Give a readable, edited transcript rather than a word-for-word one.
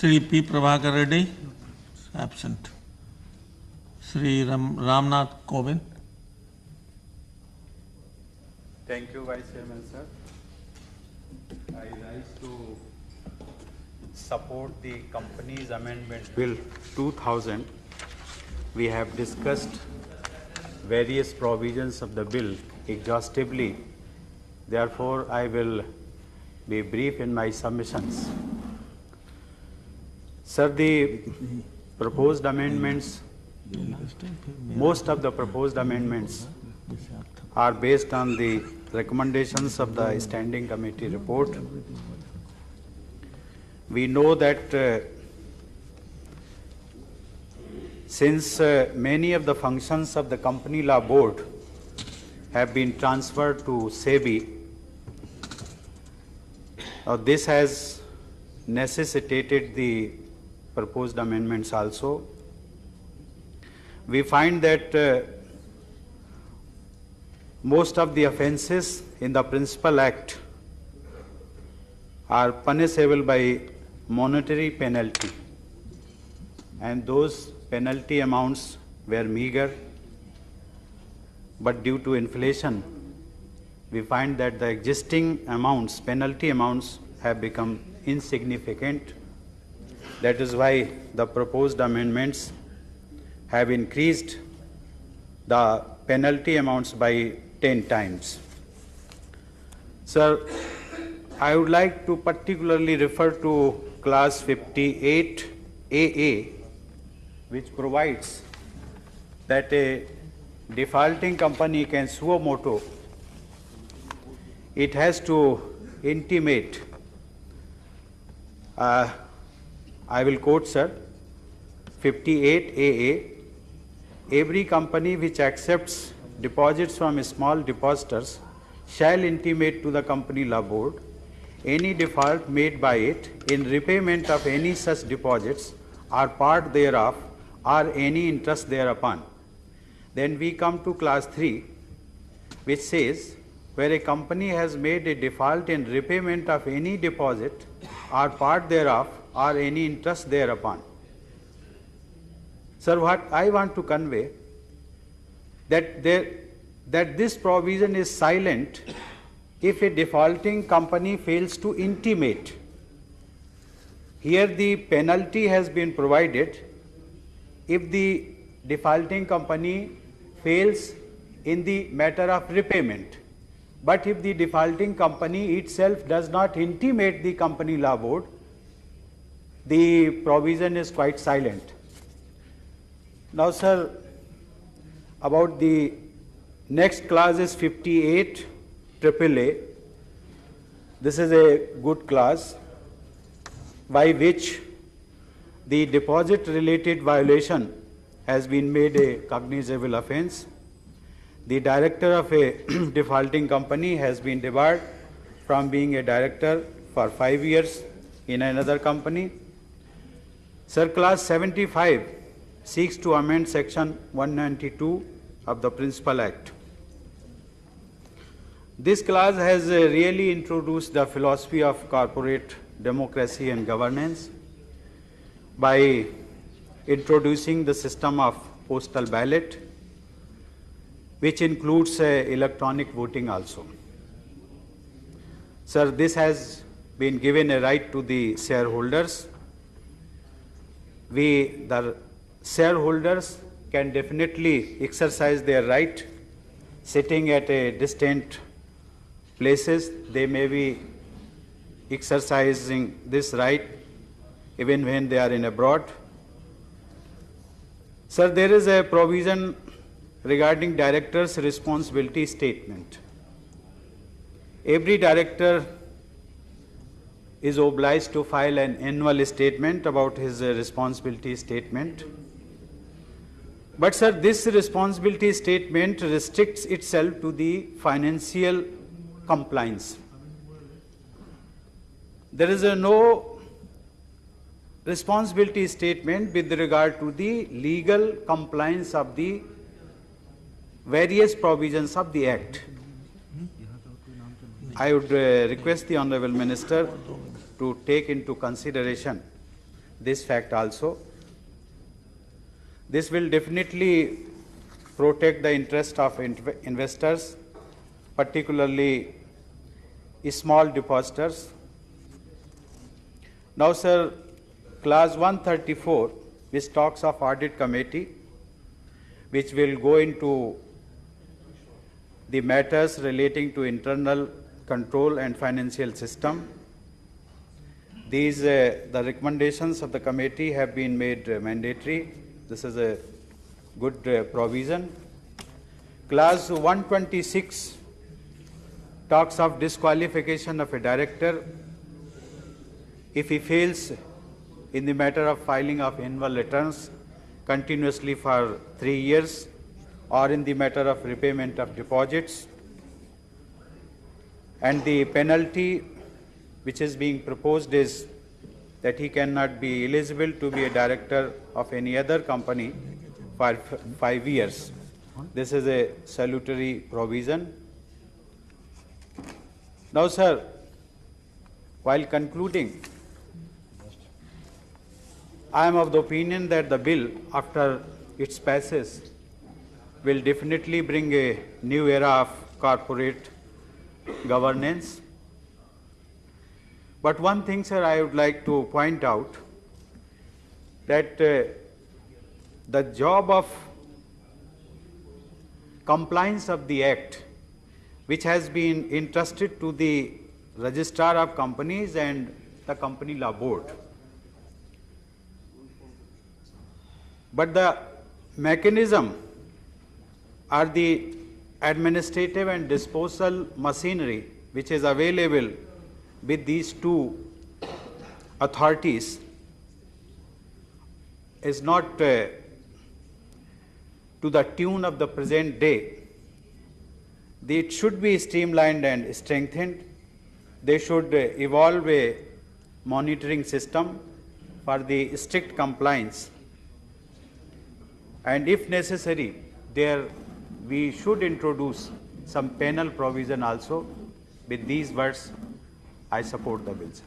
Sri P. Prabhakar Reddy, absent. Sri Nath Kovind. Thank you, Vice Chairman, sir. I rise to support the Companies Amendment Bill 2000. We have discussed various provisions of the bill exhaustively. Therefore, I will be brief in my submissions. Sir, the proposed amendments, most of the proposed amendments are based on the recommendations of the Standing Committee report. We know that since many of the functions of the Company Law Board have been transferred to SEBI, this has necessitated the proposed amendments also. We find that most of the offences in the Principal Act are punishable by monetary penalty, and those penalty amounts were meager, but due to inflation, we find that the existing amounts, penalty amounts, have become insignificant. That is why the proposed amendments have increased the penalty amounts by 10 times. Sir, I would like to particularly refer to clause 58 AA, which provides that a defaulting company can suo motu. It has to intimate, I will quote, sir, 58 AA, every company which accepts deposits from small depositors shall intimate to the Company Law Board any default made by it in repayment of any such deposits or part thereof or any interest thereupon. Then we come to clause 3, which says, where a company has made a default in repayment of any deposit or part thereof or any interest thereupon. Sir, what I want to convey, that this provision is silent if a defaulting company fails to intimate. Here the penalty has been provided if the defaulting company fails in the matter of repayment. But if the defaulting company itself does not intimate the Company Law Board, the provision is quite silent. Now, sir, about the next clause is 58 AAA. This is a good clause by which the deposit related violation has been made a cognizable offence. The director of a defaulting company has been debarred from being a director for 5 years in another company. Sir, clause 75 seeks to amend section 192 of the Principal Act. This clause has really introduced the philosophy of corporate democracy and governance by introducing the system of postal ballot, which includes electronic voting also. Sir, this has been given a right to the shareholders. The shareholders can definitely exercise their right sitting at a distant places. They may be exercising this right even when they are in abroad. Sir, there is a provision regarding director's responsibility statement. Every director is obliged to file an annual statement about his responsibility statement. But sir, this responsibility statement restricts itself to the financial compliance. There is no responsibility statement with regard to the legal compliance of the various provisions of the Act. I would request the Honorable Minister to take into consideration this fact also. This will definitely protect the interest of investors, particularly small depositors. Now, sir, clause 134, which talks of audit committee, which will go into the matters relating to internal control and financial system. These, the recommendations of the committee have been made mandatory. This is a good provision. Clause 126 talks of disqualification of a director if he fails in the matter of filing of annual returns continuously for 3 years, or in the matter of repayment of deposits. And the penalty which is being proposed is that he cannot be eligible to be a director of any other company for 5 years. This is a salutary provision. Now, sir, while concluding, I am of the opinion that the bill, after its passage, will definitely bring a new era of corporate governance. But one thing, sir, I would like to point out, that the job of compliance of the Act, which has been entrusted to the Registrar of Companies and the Company Law Board. But the mechanism or the administrative and disposal machinery which is available with these two authorities is not to the tune of the present day. It should be streamlined and strengthened. They should evolve a monitoring system for the strict compliance. And if necessary, we should introduce some penal provision also. With these words, I support the bill, sir.